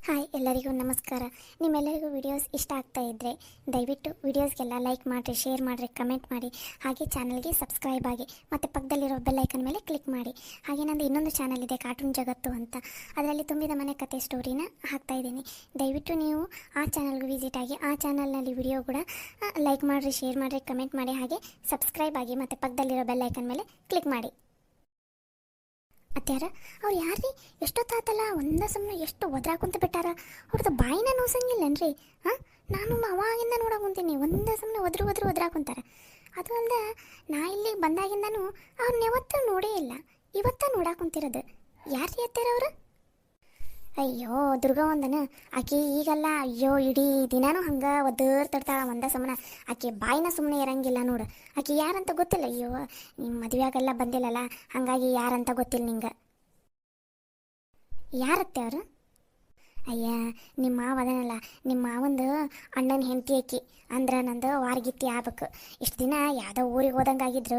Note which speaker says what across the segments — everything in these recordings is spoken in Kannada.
Speaker 1: ಹಾಯ್ ಎಲ್ಲರಿಗೂ ನಮಸ್ಕಾರ. ನಿಮ್ಮೆಲ್ಲರಿಗೂ ವಿಡಿಯೋಸ್ ಇಷ್ಟ ಆಗ್ತಾ ಇದ್ದರೆ ದಯವಿಟ್ಟು ವಿಡಿಯೋಸ್ಗೆಲ್ಲ ಲೈಕ್ ಮಾಡಿರಿ, ಶೇರ್ ಮಾಡಿರಿ, ಕಮೆಂಟ್ ಮಾಡಿ. ಹಾಗೆ ಚಾನಲ್ಗೆ ಸಬ್ಸ್ಕ್ರೈಬ್ ಆಗಿ ಮತ್ತು ಪಕ್ಕದಲ್ಲಿರೋ ಬೆಲ್ ಐಕನ್ ಮೇಲೆ ಕ್ಲಿಕ್ ಮಾಡಿ. ಹಾಗೆ ನಂದು ಇನ್ನೊಂದು ಚಾನಲ್ ಇದೆ, ಕಾರ್ಟೂನ್ ಜಗತ್ತು ಅಂತ. ಅದರಲ್ಲಿ ತುಂಬಿದ ಮನೆ ಕತೆ ಸ್ಟೋರಿನ ಹಾಕ್ತಾ ಇದ್ದೀನಿ. ದಯವಿಟ್ಟು ನೀವು ಆ ಚಾನಲ್ಗೆ ವಿಸಿಟ್ ಆಗಿ ಆ ಚಾನಲ್ನಲ್ಲಿ ವಿಡಿಯೋ ಕೂಡ ಲೈಕ್ ಮಾಡಿರಿ, ಶೇರ್ ಮಾಡಿರಿ, ಕಮೆಂಟ್ ಮಾಡಿ. ಹಾಗೆ ಸಬ್ಸ್ಕ್ರೈಬ್ ಆಗಿ ಮತ್ತು ಪಕ್ಕದಲ್ಲಿರೋ ಬೆಲ್ ಐಕನ್ ಮೇಲೆ ಕ್ಲಿಕ್ ಮಾಡಿ. ಅತ್ಯಾರ ಅವ್ರು ಯಾರ್ರಿ ಎಷ್ಟೊತ್ತಾತಲ್ಲ ಒಂದ ಸುಮ್ಮನೆ ಎಷ್ಟು ಒದ್ರಾಕೊಂತ ಬಿಟ್ಟಾರ. ಅವ್ರದ್ದು ಬಾಯಿನ ನೋಸಂಗಿಲ್ಲನ್ರಿ. ಹಾಂ, ನಾನು ಅವಾಗಿಂದ ನೋಡಕೊಂತೀನಿ ಒಂದ ಸುಮ್ಮನೆ ಒದ್ರಾಕೊಂತಾರೆ. ಅದು ಅಲ್ಲದೆ ನಾ ಇಲ್ಲಿಗೆ ಬಂದಾಗಿಂದನೂ ಅವ್ರನ್ನ ಯಾವತ್ತೂ ನೋಡೇ ಇಲ್ಲ, ಇವತ್ತ ನೋಡಾಕೊಂತಿರೋದು. ಯಾರ್ರಿ ಅತ್ಯಾರ ಅವರು? ಅಯ್ಯೋ ದುರ್ಗವಂದನ ಆಕೆ ಈಗಲ್ಲ, ಅಯ್ಯೋ ಇಡೀ ದಿನಾನು ಹಂಗೆ ಒದ್ದರ್ತಿರ್ತಾಳ ಒಂದ ಸುಮ್ಮನೆ. ಆಕೆ ಬಾಯಿನ ಸುಮ್ಮನೆ ಇರಂಗಿಲ್ಲ ನೋಡು. ಆಕೆ ಯಾರಂತ ಗೊತ್ತಿಲ್ಲ. ಅಯ್ಯೋ ನಿಮ್ಮ ಮದುವೆಯಾಗೆಲ್ಲ ಬಂದಿಲ್ಲಲ್ಲ, ಹಾಗಾಗಿ ಯಾರಂತ ಗೊತ್ತಿಲ್ಲ ನಿಂಗೆ. ಯಾರತ್ತೆ ಅವರು? ಅಯ್ಯ ನಿಮ್ಮ ಮಾವ ಅದನಲ್ಲ, ನಿಮ್ಮ ಮಾವಂದು ಅಣ್ಣನ ಹೆಂಡತಿ ಆಕಿ. ಅಂದ್ರೆ ನಂದು ವಾರ್ಗಿತ್ತಿ ಆಗ್ಬೇಕು. ಇಷ್ಟು ದಿನ ಯಾವುದೋ ಊರಿಗೆ ಹೋದಂಗೆ ಆಗಿದ್ರು,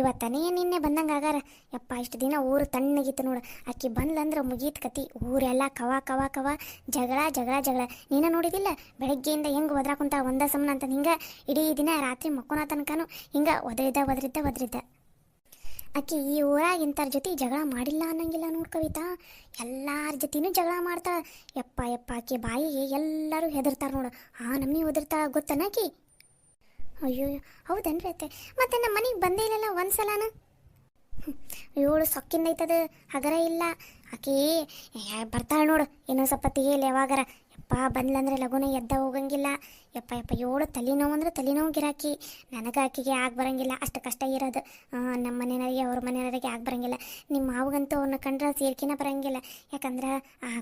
Speaker 1: ಇವತ್ತನೇ ನಿನ್ನೆ ಬಂದಂಗೆ ಆಗಾರ. ಯಪ್ಪ ಇಷ್ಟು ದಿನ ಊರು ತಣ್ಣಗಿತ್ತು ನೋಡು. ಆಕಿ ಬಂದ್ಲಂದ್ರೆ ಮುಗೀತು ಕತಿ. ಊರೆಲ್ಲ ಕವ ಕವ ಕವ, ಜಗಳ ಜಗಳ ಜಗಳ. ನೀನು ನೋಡಿದಿಲ್ಲ ಬೆಳಗ್ಗೆಯಿಂದ ಹೆಂಗೆ ಒದ್ರಾಕೊಂತ ಒಂದ ಸಮನ ಅಂತ. ಹಿಂಗೆ ಇಡೀ ದಿನ ರಾತ್ರಿ ಮಕ್ಕೊನ ತನಕನೂ ಹಿಂಗೆ ಒದರಿದ್ದ. ಆಕೆ ಈ ಊರಾಗ ಇಂಥರ ಜೊತೆ ಜಗಳ ಮಾಡಿಲ್ಲ ಅನ್ನಂಗಿಲ್ಲ ನೋಡು ಕವಿತಾ. ಎಲ್ಲರ ಜೊತೆನೂ ಜಗಳ ಮಾಡ್ತಾಳೆ. ಯಪ್ಪ ಆಕೆ ಬಾಯಿಗೆ ಎಲ್ಲರೂ ಹೆದರ್ತಾರೆ ನೋಡು. ನಮ್ಮನೆ ಹೆದರ್ತಾಳೆ ಗೊತ್ತನ ಆಕಿ. ಅಯ್ಯೋ ಹೌದನ್ರಿ ಅತ್ತೆ. ಮತ್ತೆ ನಮ್ಮ ಮನೆಗೆ ಬಂದೇ ಇಲ್ಲಲ್ಲ ಒಂದು ಸಲನ. ಇವಳು ಸೊಕ್ಕಿಂದ ಐತದ ಹಗರ ಇಲ್ಲ. ಆಕೆ ಬರ್ತಾಳೆ ನೋಡು ಇನ್ನೂ ಸ್ವಲ್ಪ ತೆಗಿಯಲ್ಲ ಯಾವಾಗಾರ. ಯಪ್ಪ ಬಂದ್ಲಂದ್ರೆ ಲಗುನ ಎದ್ದ ಹೋಗಂಗಿಲ್ಲ. ಯಪ್ಪ ಇವಳು ತಲೆನೋವು ಅಂದ್ರೆ ತಲೆನೋವು ಗಿರಾಕಿ. ನನಗೆ ಆಕೆಗೆ ಆಗಿ ಬರಂಗಿಲ್ಲ, ಅಷ್ಟು ಕಷ್ಟ ಇರೋದು. ನಮ್ಮ ಮನೆಯವರಿಗೆ ಅವ್ರ ಮನೆಯವರಿಗೆ ಆಗಿ ಬರಂಗಿಲ್ಲ. ನಿಮ್ಮ ಮಾವಗಂತೂ ಅವ್ರನ್ನ ಕಂಡ್ರೆ ಸೇರ್ಕಿನ ಬರಂಗಿಲ್ಲ. ಯಾಕಂದ್ರೆ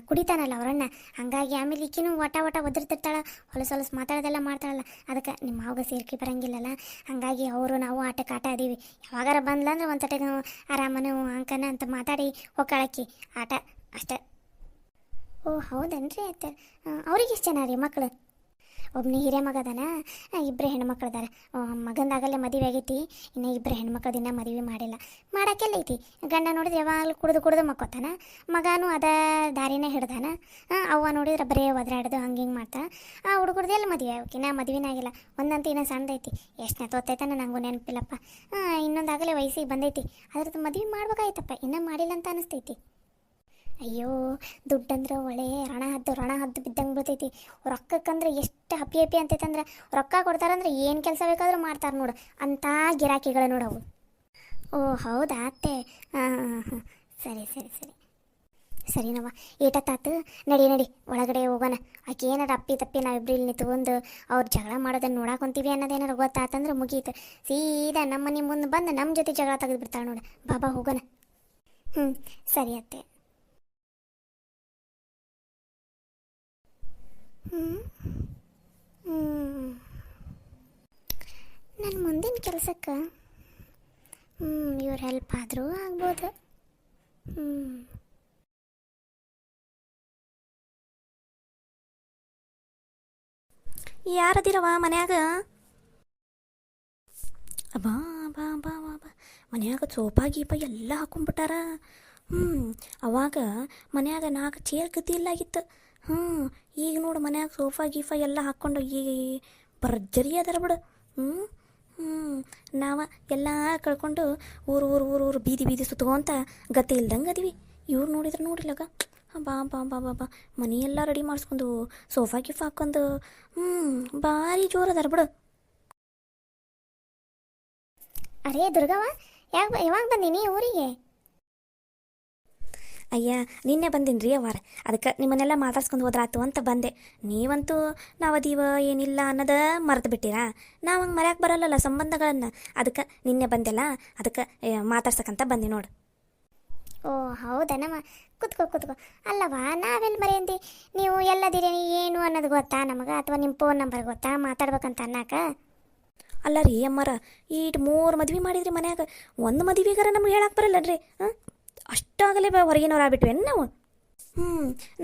Speaker 1: ಕುಡಿತಾನಲ್ಲ ಅವ್ರನ್ನ. ಹಾಗಾಗಿ ಆಮೇಲೆ ಈಕಿನೂ ಒಟ ಒದರ್ತಿರ್ತಾಳೆ, ಹೊಲಸು ಮಾತಾಡೋದೆಲ್ಲ ಮಾಡ್ತಾಳಲ್ಲ. ಅದಕ್ಕೆ ನಿಮ್ಮ ಮಾವಗ ಸೇರ್ಕಿ ಬರಂಗಿಲ್ಲಲ್ಲ. ಹಾಗಾಗಿ ಅವರು ನಾವು ಆಟಕ್ಕೆ ಆಟ ಅದೀವಿ. ಯಾವಾಗಾರ ಬಂದ್ಲಂದ್ರೆ ಒಂದು ತಟೆ ಆರಾಮನು ಅಂಕನ ಅಂತ ಮಾತಾಡಿ ಹೋಗಾಳಕ್ಕಿ ಆಟ ಅಷ್ಟೆ. ಓ ಹೌದನ್ರಿ ಅತ್ತೆ. ಅವ್ರಿಗೆ ಎಷ್ಟು ಜನ ರೀ ಮಕ್ಕಳು? ಒಬ್ಬನೇ ಹಿರಿಯ ಮಗ ಅದಾನ, ಇಬ್ಬರೇ ಹೆಣ್ಮಕ್ಳು ಅದಾರ. ಮಗಂದಾಗಲ್ಲೇ ಮದುವೆ ಆಗೈತಿ, ಇನ್ನು ಇಬ್ಬರು ಹೆಣ್ಮಕ್ಳು ದಿನ ಮದುವೆ ಮಾಡಿಲ್ಲ. ಮಾಡೋಕ್ಕೆಲ್ಲ ಐತಿ. ಗಂಡ ನೋಡಿದ್ರೆ ಯಾವಾಗಲೂ ಕುಡಿದು ಮಕ್ಕೋತಾನ. ಮಗನೂ ಅದ ದಾರಿನೇ ಹಿಡ್ದಾನ. ಅವ್ವ ನೋಡಿದ್ರೆ ಬರೇ ಒದ್ರಾಡೋದು ಹಂಗೆ ಹಿಂಗೆ ಮಾಡ್ತಾನೆ. ಹುಡುಗರ್ದೆಲ್ಲ ಮದುವೆ ಅವಕ್ಕಿನ್ನ ಮದುವೆನೇ ಆಗಿಲ್ಲ. ಒಂದಂತೂ ಇನ್ನೂ ಸಣ್ಣದೈತಿ. ಎಷ್ಟನೇ ತೋತೈತಾನ ನನಗೂ ನೆನಪಿಲ್ಲಪ್ಪ. ಇನ್ನೊಂದಾಗಲೇ ವಯಸ್ಸಿಗೆ ಬಂದೈತಿ. ಅದ್ರದ್ದು ಮದುವೆ ಮಾಡ್ಬೇಕಾಯ್ತಪ್ಪ, ಇನ್ನೂ ಮಾಡಿಲ್ಲ ಅಂತ ಅನಿಸ್ತೈತಿ. ಅಯ್ಯೋ ದುಡ್ಡಂದ್ರೆ ಒಳ್ಳೆ ರಣ ಹದ್ದು ಬಿದ್ದಂಗೆ ಬೀಳ್ತೈತಿ. ರೊಕ್ಕಕ್ಕಂದ್ರೆ ಎಷ್ಟು ಹಪ್ಪಿ ಅಂತೈತಂದ್ರೆ, ರೊಕ್ಕ ಕೊಡ್ತಾರಂದ್ರೆ ಏನು ಕೆಲಸ ಬೇಕಾದ್ರೂ ಮಾಡ್ತಾರೆ ನೋಡು. ಅಂಥ ಗಿರಾಕಿಗಳು ನೋಡವು. ಓ ಹೌದಾ ಅತ್ತೆ. ಹಾಂ ಸರಿನವ್ವ. ಏಟತ್ತಾತು, ನಡಿ ಒಳಗಡೆ ಹೋಗೋಣ. ಆಕೆ ಏನಾರ ಅಪ್ಪಿ ತಪ್ಪಿ ನಾವಿಬ್ರು ಇಲ್ಲಿ ನಿಂತ್ಕೊಂಡು ಅವ್ರು ಜಗಳ ಮಾಡೋದನ್ನು ನೋಡಾಕೊಂತೀವಿ ಅನ್ನೋದೇನಾರು ಗೊತ್ತಾತಂದ್ರೆ ಮುಗೀತು. ಸೀದಾ ನಮ್ಮ ಮನೆ ಮುಂದೆ ಬಂದು ನಮ್ಮ ಜೊತೆ ಜಗಳ ತೆಗೆದು ಬಿಡ್ತಾಳೆ ನೋಡು. ಬಾಬಾ ಹೋಗೋಣ. ಸರಿ ಅತ್ತೆ. ನನ್ನ ಮುಂದಿನ ಕೆಲಸಕ್ಕೆ ಇವ್ರ ಹೆಲ್ಪ್ ಆದರೂ ಆಗ್ಬೋದು.
Speaker 2: ಯಾರದಿರವ ಮನ್ಯಾಗ? ಅಬ್ಬಾ ಬಾ ಬಾ ಬಾ ಬಾ ಮನ್ಯಾಗ ಸೋಫಾ ಗೀಪ ಎಲ್ಲ ಹಾಕೊಂಡ್ಬಿಟ್ಟಾರ. ಅವಾಗ ಮನ್ಯಾಗ 4 ಚೇರ್ ಗತಿ ಇಲ್ಲಾಗಿತ್ತು. ಈಗ ನೋಡು ಮನ್ಯಾಗ ಸೋಫಾ ಗೀಫಾ ಎಲ್ಲ ಹಾಕ್ಕೊಂಡು ಈಗ ಭರ್ಜರಿ ಅದಾರ ಬಿಡು. ನಾವು ಎಲ್ಲ ಕಳ್ಕೊಂಡು ಊರು ಬೀದಿ ಸುತ್ಕೊಂತ ಗತಿ ಇಲ್ದಂಗೆ ಅದೀವಿ. ಇವ್ರು ನೋಡಿದ್ರೆ ನೋಡಿಲ್ಲಗ ಬಾ ಬಾ ಬಾ ಬಾ ಬಾ ಮನೆಯೆಲ್ಲ ರೆಡಿ ಮಾಡಿಸ್ಕೊಂಡು ಸೋಫಾ ಗೀಫಾ ಹಾಕ್ಕೊಂಡು ಭಾರಿ ಜೋರು ಅದಾರ ಬಿಡು.
Speaker 1: ಅರೇ ದುರ್ಗವ್ವ, ಯಾವಾಗ ಬಂದೀನಿ ಊರಿಗೆ?
Speaker 2: ಅಯ್ಯ ನಿನ್ನೆ ಬಂದೀನಿ ರೀ ಅವಾರ. ಅದಕ್ಕೆ ನಿಮ್ಮನ್ನೆಲ್ಲ ಮಾತಾಡ್ಸ್ಕೊಂಡು ಹೋದ್ರಾತು ಅಂತ ಬಂದೆ. ನೀವಂತೂ ನಾವದೀವ ಏನಿಲ್ಲ ಅನ್ನೋದ ಮರೆತು ಬಿಟ್ಟಿರಾ. ನಾವು ಹಂಗೆ ಮರ್ಯಾಕೆ ಬರಲ್ಲಲ್ಲ ಸಂಬಂಧಗಳನ್ನು. ಅದಕ್ಕೆ ನಿನ್ನೆ ಬಂದೆಲ್ಲ, ಅದಕ್ಕೆ ಮಾತಾಡ್ಸಕ್ಕಂತ ಬಂದೆ ನೋಡು.
Speaker 1: ಓ ಹೌದನಮ್ಮ, ಕುತ್ಕೋ. ಅಲ್ಲವಾ ನಾವೆಲ್ಲಿ ಮರೆಯಂದಿ? ನೀವು ಎಲ್ಲದಿರಿ ಏನು ಅನ್ನೋದು ಗೊತ್ತಾ ನಮಗೆ? ಅಥವಾ ನಿಮ್ಮ ಫೋನ್ ನಂಬರ್ ಗೊತ್ತಾ ಮಾತಾಡ್ಬೇಕಂತ ಅನ್ನಕ?
Speaker 2: ಅಲ್ಲ ರೀ ಅಮ್ಮರ, 3 ಮದ್ವೆ ಮಾಡಿದ್ರಿ ಮನ್ಯಾಗ. ಒಂದು ಮದುವೆಗಾರ ನಮ್ಗೆ ಹೇಳಕ್ಕೆ ಬರಲ್ಲಡ್ರಿ. ಅಷ್ಟಾಗಲೇ ಹೊರಗಿನವ್ರು ಆಗ್ಬಿಟ್ವೇನು ನಾವು?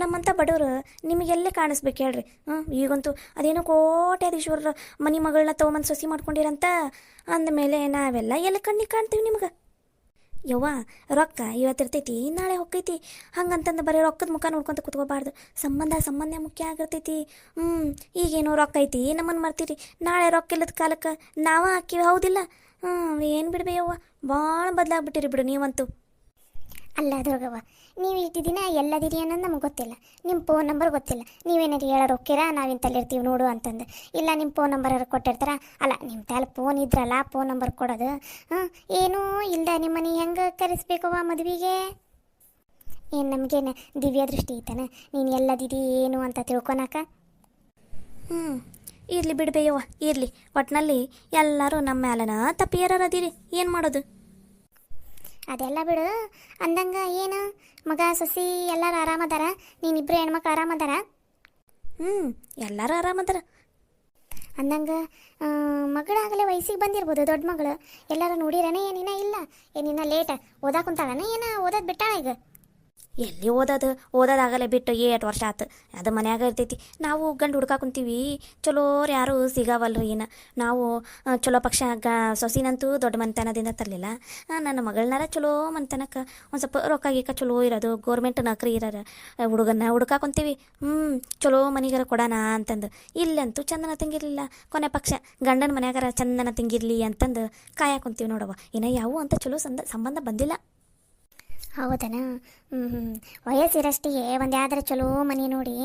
Speaker 2: ನಮ್ಮಂಥ ಬಡವರು ನಿಮಗೆಲ್ಲೇ ಕಾಣಿಸ್ಬೇಕು ಹೇಳ್ರಿ. ಈಗಂತೂ ಅದೇನೋ ಕೋಟ್ಯಾಧೀಶ್ವರರ ಮನೆ ಮಗಳನ್ನ ತೊಗೊಂಬಂದು ಸೊಸಿ ಮಾಡ್ಕೊಂಡಿರಂತ ಅಂದಮೇಲೆ ನಾವೆಲ್ಲ ಎಲ್ಲ ಕಣ್ಣಿಗೆ ಕಾಣ್ತೀವಿ ನಿಮ್ಗೆ. ಯವ್ವ ರೊಕ್ಕ ಇವತ್ತಿರ್ತೈತಿ ನಾಳೆ ಹೊಕ್ಕೈತಿ ಹಂಗಂತಂದು ಬರೀ ರೊಕ್ಕದ ಮುಖ ನೋಡ್ಕೊಂತ ಕುತ್ಕೋಬಾರ್ದು. ಸಂಬಂಧ ಮುಖ್ಯ ಆಗಿರ್ತೈತಿ. ಈಗೇನೋ ರೊಕ್ಕ ಐತಿ ನಮ್ಮನ್ನು ಮರ್ತೀರಿ, ನಾಳೆ ರೊಕ್ಕ ಇಲ್ಲದ ಕಾಲಕ್ಕೆ ನಾವ ಹಾಕಿವಿ, ಹೌದಿಲ್ಲ? ಏನು ಬಿಡ್ಬೇ ಯವ್ವ, ಭಾಳ ಬದಲಾಗ್ಬಿಟ್ಟಿರಿ ಬಿಡು ನೀವಂತೂ.
Speaker 1: ಅಲ್ಲ ದುರ್ಗವ್ವ, ನೀವು ಇಷ್ಟು ದಿನ ಎಲ್ಲದಿರಿ ಅನ್ನೋದು ನಮಗೆ ಗೊತ್ತಿಲ್ಲ. ನಿಮ್ಮ ಫೋನ್ ನಂಬರ್ ಗೊತ್ತಿಲ್ಲ. ನೀವೇನಾದ್ರು ಹೇಳೋರು ಹೋಗ್ತೀರಾ ನಾವಿಂತಲ್ಲಿರ್ತೀವಿ ನೋಡು ಅಂತಂದು. ಇಲ್ಲ ನಿಮ್ಮ ಫೋನ್ ನಂಬರ್ ಕೊಟ್ಟಿರ್ತಾರ. ಅಲ್ಲ ನಿಮ್ಮ ತಲೆ ಫೋನ್ ಇದ್ರಲ್ಲ ಫೋನ್ ನಂಬರ್ ಕೊಡೋದು. ಏನೂ ಇಲ್ಲ. ನಿಮ್ಮ ಮನೆ ಹೆಂಗೆ ಕರೆಸ್ಬೇಕವ್ವ ಮದುವೆಗೆ? ಏನು ನಮಗೇನು ದಿವ್ಯ ದೃಷ್ಟಿ ಐತಾನೆ ನೀನು ಎಲ್ಲದಿದಿ ಏನು ಅಂತ ತಿಳ್ಕೊಳಕ?
Speaker 2: ಇರಲಿ ಬಿಡ್ಬೇಯವ್ವ, ಇರಲಿ. ಒಟ್ಟಿನಲ್ಲಿ ಎಲ್ಲರೂ ನಮ್ಮ ಮ್ಯಾಲನ ತಪ್ಪಿಯರದಿರಿ, ಏನು ಮಾಡೋದು?
Speaker 1: ಅದೆಲ್ಲ ಬಿಡು. ಅಂದಂಗೆ ಏನು ಮಗ ಸೊಸಿ ಎಲ್ಲರೂ ಆರಾಮದಾರ? ನೀನಿಬ್ಬರು ಹೆಣ್ಮಕ್ಳು ಆರಾಮದಾರ?
Speaker 2: ಎಲ್ಲರೂ ಆರಾಮದಾರ.
Speaker 1: ಅಂದಂಗೆ ಮಗಳಾಗಲೇ ವಯಸ್ಸಿಗೆ ಬಂದಿರ್ಬೋದು, ದೊಡ್ಡ ಮಗಳು. ಎಲ್ಲರೂ ನೋಡಿರನೇ? ಏನಿನ ಇಲ್ಲ? ಏನಿನ್ನ ಲೇಟ್ ಓದಾಕ ಕುಂತಾಳನ? ಏನು ಓದೋದು ಬಿಟ್ಟಾಳ ಈಗ?
Speaker 2: ಎಲ್ಲಿ ಓದೋದಾಗಲೇ ಬಿಟ್ಟು 8 ವರ್ಷ ಆತು. ಅದು ಮನ್ಯಾಗ ಇರ್ತೈತಿ. ನಾವು ಗಂಡು ಹುಡ್ಕಾಕ ಕುಂತೀವಿ, ಚಲೋರು ಯಾರೂ ಸಿಗಾವಲ್ರಿ. ಏನು ನಾವು ಚಲೋ ಪಕ್ಷ ಸೊಸಿನಂತೂ ದೊಡ್ಡ ಮನೆತನದಿಂದ ತರಲಿಲ್ಲ. ನನ್ನ ಮಗಳನ್ನಾರ ಚಲೋ ಮನೆತನಕ್ಕೆ ಒಂದು ಸ್ವಲ್ಪ ರೊಕ್ಕ ಗೀಕ ಚಲೋ ಇರೋದು, ಗೋರ್ಮೆಂಟ್ ನೌಕರಿ ಇರೋರು ಹುಡುಗನ್ನ ಹುಡ್ಕಾಕ ಕುಂತೀವಿ. ಚಲೋ ಮನೆಗಾರ ಕೊಡೋಣ ಅಂತಂದು. ಇಲ್ಲಂತೂ ಚಂದನ ತಂಗಿರಲಿಲ್ಲ. ಕೊನೆ ಪಕ್ಷ ಗಂಡನ ಮನ್ಯಾಗಾರ ಚಂದನ ತಂಗಿರಲಿ ಅಂತಂದು ಕಾಯಕ್ಕೆ ಕುಂತೀವಿ ನೋಡವ್ವ. ಇನ್ನು ಯಾವ ಅಂತ ಚಲೋ ಸಂಬಂಧ ಬಂದಿಲ್ಲ.
Speaker 1: ಹೌದನ? ವಯಸ್ಸಿರಷ್ಟಿಗೆ ಒಂದು ಯಾವ್ದಾರ ಚಲೋ ಮನೆ ನೋಡಿ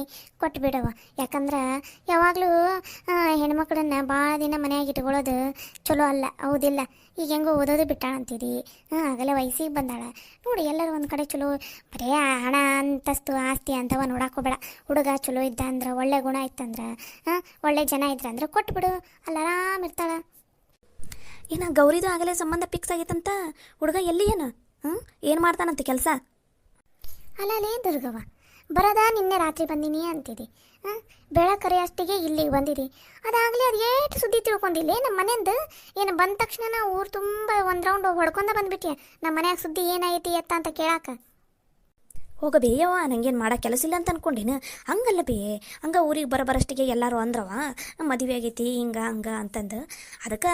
Speaker 1: ಕೊಟ್ಟು ಬಿಡವ. ಯಾಕಂದ್ರೆ ಯಾವಾಗಲೂ ಹೆಣ್ಮಕ್ಳನ್ನ ಭಾಳ ದಿನ ಮನೆಯಾಗಿ ಇಟ್ಕೊಳ್ಳೋದು ಚಲೋ ಅಲ್ಲ, ಹೌದಿಲ್ಲ? ಈಗ ಹೆಂಗೋ ಓದೋದು ಬಿಟ್ಟಾಳ ಅಂತೀರಿ. ಆಗಲೇ ವಯಸ್ಸಿಗೆ ಬಂದಾಳ ನೋಡಿ. ಎಲ್ಲರೂ ಒಂದು ಕಡೆ ಚಲೋ ಬರೇ ಹಣ ಅಂತಸ್ತು ಆಸ್ತಿ ಅಂತವ ನೋಡಾಕೋಬೇಡ. ಹುಡುಗ ಚಲೋ ಇದ್ದ ಅಂದ್ರೆ, ಒಳ್ಳೆ ಗುಣ ಇತ್ತಂದ್ರೆ, ಒಳ್ಳೆ ಜನ ಇದ್ರಂದ್ರೆ ಕೊಟ್ಬಿಡು, ಅಲ್ಲಿ ಆರಾಮಿರ್ತಾಳ.
Speaker 2: ಏನ ಗೌರಿದು ಆಗಲೇ ಸಂಬಂಧ ಫಿಕ್ಸ್ ಆಗೈತಂತ? ಹುಡುಗ ಎಲ್ಲಿ ಏನು ಏನು ಮಾಡ್ತಾನಂತ ಕೆಲಸ?
Speaker 1: ಅಲ್ಲೇ ದುರ್ಗವ್ವ, ಬರೋದಾ ನಿನ್ನೆ ರಾತ್ರಿ ಬಂದೀನಿ ಅಂತಿದ್ದಿ. ಬೆಳಕರೆ ಅಷ್ಟಿಗೆ ಇಲ್ಲಿಗೆ ಬಂದಿದ್ದಿ. ಅದಾಗಲೇ ಅದು ಏಟು ಸುದ್ದಿ ತಿಳ್ಕೊಂಡಿಲ್ಲ ನಮ್ಮ ಮನೆಯಿಂದ. ಏನು ಬಂದ ತಕ್ಷಣ ಊರು ತುಂಬ ಒಂದು ರೌಂಡ್ ಹೊಡ್ಕೊಂಡ ಬಂದ್ಬಿಟ್ಟಿ ನಮ್ಮ ಮನ್ಯಾಗ ಸುದ್ದಿ ಏನಾಗೈತಿ ಎತ್ತ ಅಂತ ಕೇಳಾಕ.
Speaker 2: ಹೋಗ ಬೇಯವ್ವ, ನಂಗೇನು ಮಾಡೋಕೆ ಕೆಲಸ ಇಲ್ಲ ಅಂತ ಅನ್ಕೊಂಡಿನ. ಹಂಗಲ್ಲ ಬೇ, ಹಂಗೆ ಊರಿಗೆ ಬರೋಬರಷ್ಟಿಗೆ ಎಲ್ಲರೂ ಅಂದ್ರವ ಮದುವೆ ಆಗೈತಿ ಹಂಗೆ ಅಂತಂದು. ಅದಕ್ಕೆ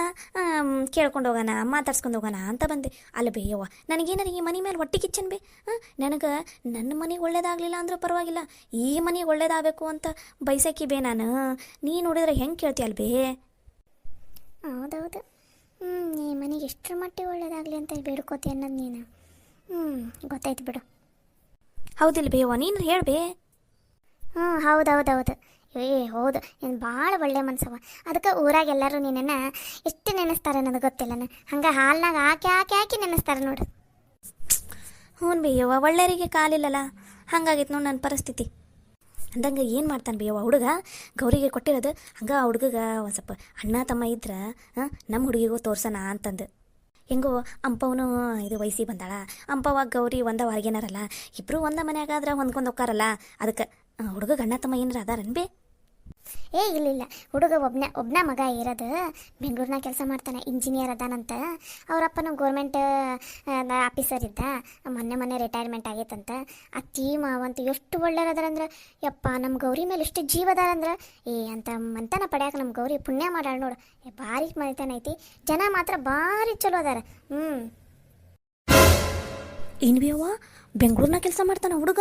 Speaker 2: ಕೇಳ್ಕೊಂಡು ಹೋಗೋಣ, ಮಾತಾಡ್ಸ್ಕೊಂಡು ಹೋಗೋಣ ಅಂತ ಬಂದೆ. ಅಲ್ಲ ಬೇಯವ್ವ, ನನಗೇನಾರ ಈ ಮನೆ ಮೇಲೆ ಹೊಟ್ಟೆ ಕಿಚ್ಚನ್ ಬೇ. ನನಗೆ ನನ್ನ ಮನೆಗೆ ಒಳ್ಳೇದಾಗಲಿಲ್ಲ ಅಂದ್ರೂ ಪರವಾಗಿಲ್ಲ, ಈ ಮನೆಗೆ ಒಳ್ಳೇದಾಗಬೇಕು ಅಂತ ಬಯಸಕ್ಕಿ ಬೇ ನಾನು. ನೀ ನೋಡಿದ್ರೆ ಹೆಂಗೆ ಕೇಳ್ತೀಯಲ್ಲ ಬೇ?
Speaker 1: ಹೌದೌದು. ಈ ಮನೆಗೆ ಎಷ್ಟರ ಮಟ್ಟಿಗೆ ಒಳ್ಳೇದಾಗಲಿ ಅಂತ ಬೇಡ್ಕೋತಿ ಅನ್ನೋದು ನೀನು. ಗೊತ್ತಾಯ್ತು ಬಿಡು.
Speaker 2: ಹೌದಿಲ್ಲ ಬೇಯವ್ವ, ನೀನು ಹೇಳ್ಬೇ.
Speaker 1: ಹೌದೌದೌದು. ಹೌದು, ನೀನು ಭಾಳ ಒಳ್ಳೆ ಮನ್ಸವ. ಅದಕ್ಕೆ ಊರಾಗ ಎಲ್ಲರೂ ನಿನ್ನನ್ನು ಎಷ್ಟು ನೆನೆಸ್ತಾರೆ ಅನ್ನೋದು ಗೊತ್ತಿಲ್ಲ. ಹಂಗೆ ಹಾಲ್ನಾಗ ಹಾಕಿ ನೆನೆಸ್ತಾರೆ ನೋಡು.
Speaker 2: ಹ್ಞೂ ಬೇಯವ್ವ, ಒಳ್ಳೆಯವರಿಗೆ ಕಾಲಿಲ್ಲಲ್ಲ, ಹಂಗಾಗಿತ್ತು ನೋಡಿ ನನ್ನ ಪರಿಸ್ಥಿತಿ. ಅಂದಂಗೆ ಏನು ಮಾಡ್ತಾನೆ ಬೇಯವ್ವ ಹುಡುಗ? ಗೌರಿಗೆ ಕೊಟ್ಟಿರೋದು ಹಂಗೆ ಆ ಹುಡುಗಗೆ ಒಂದು ಸ್ವಲ್ಪ ಅಣ್ಣ ತಮ್ಮ ಇದ್ರೆ ನಮ್ಮ ಹುಡುಗಿಗೂ ತೋರ್ಸೋಣ ಅಂತಂದು. ಹೆಂಗೋ ಅಂಪವನು ಇದು ವಯಸ್ಸಿಗೆ ಬಂದಾಳ, ಅಂಪವಾಗ ಗೌರಿ ಒಂದ ಹೊರಗೇನಾರಲ್ಲ, ಇಬ್ಬರು ಒಂದ ಮನ್ಯಾಗಾದ್ರೆ ಹೊಂದ್ಕೊಂಡು ಹೋಗ್ತಾರಲ್ಲ. ಅದಕ್ಕೆ ಹುಡುಗ ಅಣ್ಣ ತಮ್ಮ ಏನಾರ ಅದಾರನ್ ಬೇ?
Speaker 1: ಇಲ್ಲ, ಹುಡುಗ ಒಬ್ಬನ ಮಗ ಇರೋದು ಬೆಂಗಳೂರಿನಾಗ ಕೆಲಸ ಮಾಡ್ತಾನೆ, ಇಂಜಿನಿಯರ್ ಅದಾನಂತ. ಅವರಪ್ಪನ ಗೋರ್ಮೆಂಟ್ ಆಫೀಸರ್ ಇದ್ದ, ಮೊನ್ನೆ ರಿಟೈರ್ಮೆಂಟ್ ಆಗೈತಂತ. ಆ ಟೀಮ್ ಅವಂತೂ ಎಷ್ಟು ಒಳ್ಳೆಯದಾರಂದ್ರೆ, ಯಪ್ಪ ನಮ್ಮ ಗೌರಿ ಮೇಲೆ ಎಷ್ಟು ಜೀವದಾರಂದ್ರೆ, ಅಂತ ಮಂತನ ಪಡ್ಯಾಕ ನಮ್ಮ ಗೌರಿ ಪುಣ್ಯ ಮಾಡಾಳ ನೋಡು. ಭಾರಿ ಮನೆತನ ಐತಿ, ಜನ ಮಾತ್ರ ಭಾರಿ ಚಲೋ ಅದಾರ.
Speaker 2: ಏನು ಬೇಯವ್ವ, ಬೆಂಗಳೂರಿನಾಗ ಕೆಲಸ ಮಾಡ್ತಾನ ಹುಡುಗ?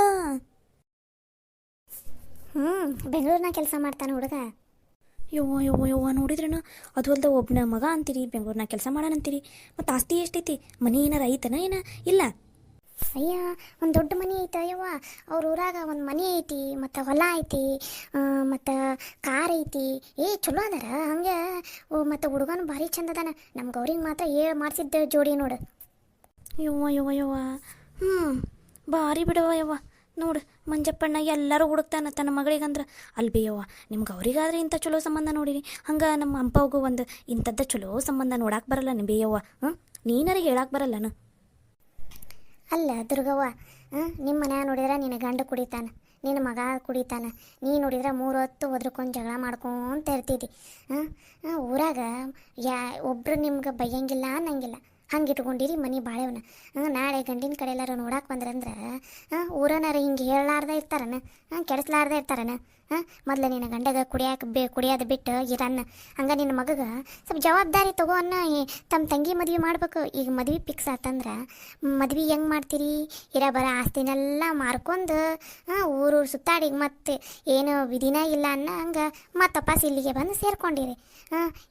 Speaker 1: ಬೆಂಗಳೂರಿನಾಗ ಕೆಲಸ ಮಾಡ್ತಾನೆ ಹುಡುಗ.
Speaker 2: ಯವ್ವ ನೋಡಿದ್ರೇನ? ಅದು ಅಲ್ದ ಒಬ್ಬನ ಮಗ ಅಂತೀರಿ, ಬೆಂಗಳೂರಿನಾಗ ಕೆಲಸ ಮಾಡೋಣಂತೀರಿ. ಮತ್ತು ಆಸ್ತಿ ಎಷ್ಟೈತಿ? ಮನೆ ಏನಾರ ಐತನ? ಏನ ಇಲ್ಲ?
Speaker 1: ಅಯ್ಯ, ಒಂದು ದೊಡ್ಡ ಮನೆ ಐತೆ ಯವ್ವ. ಅವ್ರ ಊರಾಗ ಒಂದು ಮನೆ ಐತಿ, ಮತ್ತು ಹೊಲ ಐತಿ, ಮತ್ತು ಕಾರ್ ಐತಿ. ಚಲೋ ಅದಾರ ಹಂಗೆ. ಮತ್ತು ಹುಡುಗನು ಭಾರಿ ಚಂದ ಅದಾನ. ನಮ್ಮ ಗೌರಿಗೆ ಮಾತ್ರ ಮಾಡಿಸಿದ್ದ ಜೋಡಿ ನೋಡು.
Speaker 2: ಯವ್ವ ಭಾರಿ ಬಿಡವ ಯವ್ವ. ನೋಡು ಮಂಜಪ್ಪಣ್ಣ ಎಲ್ಲರೂ ಹುಡುಕ್ತಾನ ತನ್ನ ಮಗಳಿಗಂದ್ರೆ. ಅಲ್ಲಿ ಬೇಯವ್ವ, ನಿಮ್ಗೆ ಅವ್ರಿಗಾದ್ರೆ ಇಂಥ ಚಲೋ ಸಂಬಂಧ ನೋಡಿರಿ, ಹಂಗೆ ನಮ್ಮ ಅಂಪವ್ಗೂ ಒಂದು ಇಂಥದ್ದು ಚಲೋ ಸಂಬಂಧ ನೋಡಕ್ಕೆ ಬರಲ್ಲ ಬೇಯವ್ವ. ನೀನಾರ ಹೇಳಕ್ಕೆ ಬರಲ್ಲನು?
Speaker 1: ಅಲ್ಲ ದುರ್ಗವ್ವ, ನಿಮ್ಮ ಮನ್ಯಾಗ ನೋಡಿದ್ರೆ ನಿನ್ನ ಗಂಡ ಕುಡಿತಾನೆ, ನಿನ್ನ ಮಗ ಕುಡಿತಾನೆ. ನೀ ನೋಡಿದ್ರೆ 3 ಹೊತ್ತು ಒದ್ರಕೊಂಡು ಜಗಳ ಮಾಡ್ಕೊಂತ ಇರ್ತಿದ್ದಿ. ಊರಾಗ ಒಬ್ಬರು ನಿಮ್ಗೆ ಬೈಯಂಗಿಲ್ಲ ಅನ್ನಂಗಿಲ್ಲ. ಹಂಗೆ ಇಟ್ಕೊಂಡಿರಿ ಮನೆ ಬಾಳೆವನ್ನ. ನಾಳೆ ಗಂಡಿನ ಕಡೆ ಎಲ್ಲಾರು ನೋಡಕ್ಕೆ ಬಂದ್ರಂದ್ರೆ ಊರನಾರ ಹಿಂಗೆ ಹೇಳಲಾರ್ದ ಇರ್ತಾರನ, ಕೆಡಿಸ್ಲಾರ್ದ ಇರ್ತಾರನ. ಮೊದ್ಲು ನಿನ್ನ ಗಂಡಗ ಕುಡಿಯೋದು ಬಿಟ್ಟು ಇರನ್ನ. ಹಂಗೆ ನಿನ್ನ ಮಗಗ ಸ್ವಲ್ಪ ಜವಾಬ್ದಾರಿ ತಗೋ ಅನ್ನ. ತಮ್ಮ ತಂಗಿ ಮದುವೆ ಮಾಡ್ಬೇಕು. ಈಗ ಮದುವೆ ಫಿಕ್ಸ್ ಆತಂದ್ರೆ ಮದ್ವೆ ಹೆಂಗೆ ಮಾಡ್ತೀರಿ? ಬರ ಆಸ್ತಿನೆಲ್ಲ ಮಾರ್ಕೊಂಡು ಊರು ಸುತ್ತಾಡಿ ಮತ್ತೆ ಏನು ವಿಧಿನ ಇಲ್ಲ ಅನ್ನ ಹಂಗೆ ಮತ್ತೆ ವಾಪಸ್ ಇಲ್ಲಿಗೆ ಬಂದು ಸೇರ್ಕೊಂಡಿರಿ.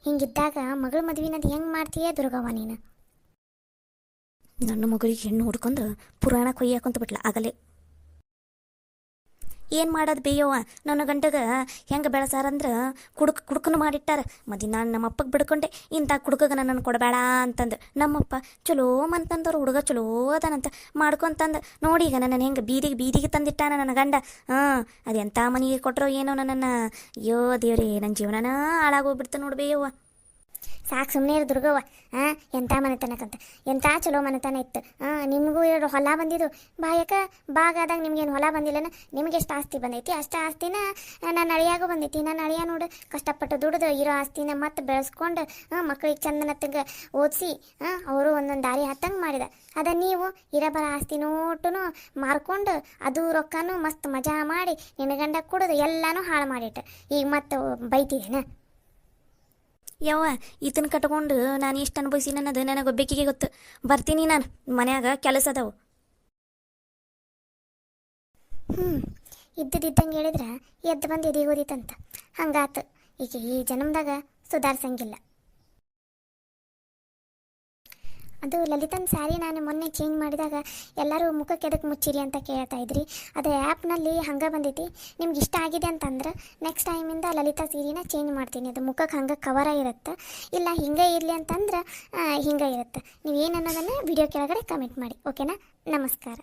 Speaker 1: ಹಿಂಗಿದ್ದಾಗ ಮಗಳ ಮದುವೆನದು ಹೆಂಗೆ ಮಾಡ್ತೀಯ ದುರ್ಗವ್ವ ನೀನು?
Speaker 2: ನನ್ನ ಮಗಳಿಗೆ ಹೆಣ್ಣು ಹುಡ್ಕೊಂಡು ಪುರಾಣ ಕೊಯ್ಯಾಕೊಂತ ಬಿಟ್ಲ ಆಗಲೇ. ಏನು ಮಾಡೋದು ಬೇಯವ್ವ, ನನ್ನ ಗಂಡಗ ಹೆಂಗೆ ಬೆಳೆಸಾರಂದ್ರೆ ಕುಡುಕನು ಮಾಡಿಟ್ಟಾರ. ಮದಿ ನಾನು ನಮ್ಮ ಅಪ್ಪಗೆ ಬಿಡ್ಕೊಂಡೆ, ಇಂಥ ಕುಡುಕಗೆ ನನ್ನನ್ನು ಕೊಡಬೇಡ ಅಂತಂದು. ನಮ್ಮಪ್ಪ ಚಲೋ ಮಂತಂದವ್ರು, ಹುಡುಗ ಚಲೋ ಅದಾನಂತ ಮಾಡ್ಕೊಂತಂದು. ನೋಡಿ ಈಗ ನನ್ನನ್ನು ಹೆಂಗೆ ಬೀದಿಗೆ ತಂದಿಟ್ಟಾನ ನನ್ನ ಗಂಡ. ಅದೆಂಥ ಮನೆಗೆ ಕೊಟ್ಟರೋ ಏನೋ ನನ್ನನ್ನು. ಅಯ್ಯೋ ದೇವ್ರಿ, ನನ್ನ ಜೀವನನ ಹಾಳಾಗೋಗ್ಬಿಡ್ತು ನೋಡಿ ಬೇಯವ್ವ.
Speaker 1: ಸಾಕು ಸುಮ್ಮನೆ ಇರು ದುರ್ಗವ್ವ. ಎಂಥ ಮನೆತನಕ್ಕಂತ ಎಂಥ ಚಲೋ ಮನೆತನ ಇತ್ತು. ನಿಮಗೂ ಎರಡು ಹೊಲ ಬಂದಿದ್ದು ಬಾಗಾದಾಗ ನಿಮ್ಗೇನು ಹೊಲ ಬಂದಿಲ್ಲನ? ನಿಮ್ಗೆ ಎಷ್ಟು ಆಸ್ತಿ ಬಂದೈತಿ ಅಷ್ಟು ಆಸ್ತಿನ ನನ್ನ ಅಳಿಯಾಗೂ ಬಂದೈತಿ. ನನ್ನ ಅಳಿಯ ನೋಡು ಕಷ್ಟಪಟ್ಟು ದುಡಿದು ಇರೋ ಆಸ್ತಿನ ಮತ್ತೆ ಬೆಳೆಸ್ಕೊಂಡು ಮಕ್ಳಿಗೆ ಚಂದನತ್ತಂಗೆ ಓದಿಸಿ ಅವರು ಒಂದೊಂದು ದಾರಿ ಹತ್ತಂಗೆ ಮಾಡಿದ. ಅದ ನೀವು ಬರ ಆಸ್ತಿ ನೋಟು ಮಾರ್ಕೊಂಡು ಅದು ರೊಕ್ಕನೂ ಮಸ್ತ್ ಮಜಾ ಮಾಡಿ ನಿನ್ನ ಗಂಡ ಕುಡಿದು ಎಲ್ಲನೂ ಹಾಳು ಮಾಡಿಟ್ಟು ಈಗ ಮತ್ತೆ ಬೈತಿದ್ದೇನೆ.
Speaker 2: ಯವ್ವ, ಈತನ ಕಟ್ಕೊಂಡು ನಾನು ಎಷ್ಟು ಅನುಭವಿಸಿ ಅನ್ನೋದು ನನಗೊಬ್ಬಕಿಗೆ ಗೊತ್ತು. ಬರ್ತೀನಿ ನಾನು, ಮನ್ಯಾಗ ಕೆಲಸ ಅದಾವು.
Speaker 1: ಇದ್ದಂಗೆ ಹೇಳಿದ್ರೆ ಎದ್ದು ಬಂದು ಎದಿಗೋದಿತ್ತಂತ. ಹಂಗಾತು. ಈಗ ಈ ಜನ್ಮದಾಗ ಸುಧಾರಿಸಂಗಿಲ್ಲ. ಅದು ಲಲಿತನ ಸ್ಯಾರಿ ನಾನು ಮೊನ್ನೆ ಚೇಂಜ್ ಮಾಡಿದಾಗ ಎಲ್ಲರೂ ಮುಖಕ್ಕೆ ಎದಕ್ಕೆ ಮುಚ್ಚಿರಿ ಅಂತ ಕೇಳ್ತಾ ಇದ್ರಿ. ಅದು ಆ್ಯಪ್ನಲ್ಲಿ ಹಂಗೆ ಬಂದೈತಿ. ನಿಮ್ಗೆ ಇಷ್ಟ ಆಗಿದೆ ಅಂತಂದ್ರೆ ನೆಕ್ಸ್ಟ್ ಟೈಮಿಂದ ಲಲಿತಾ ಸೀರೆನ ಚೇಂಜ್ ಮಾಡ್ತೀನಿ. ಅದು ಮುಖಕ್ಕೆ ಹಂಗೆ ಕವರ ಇರುತ್ತೆ. ಇಲ್ಲ ಹಿಂಗೆ ಇರಲಿ ಅಂತಂದ್ರೆ ಹಿಂಗೆ ಇರುತ್ತೆ. ನೀವು ಏನು ಅನ್ನೋದನ್ನು ವಿಡಿಯೋ ಕೆಳಗಡೆ ಕಮೆಂಟ್ ಮಾಡಿ. ಓಕೆನಾ? ನಮಸ್ಕಾರ.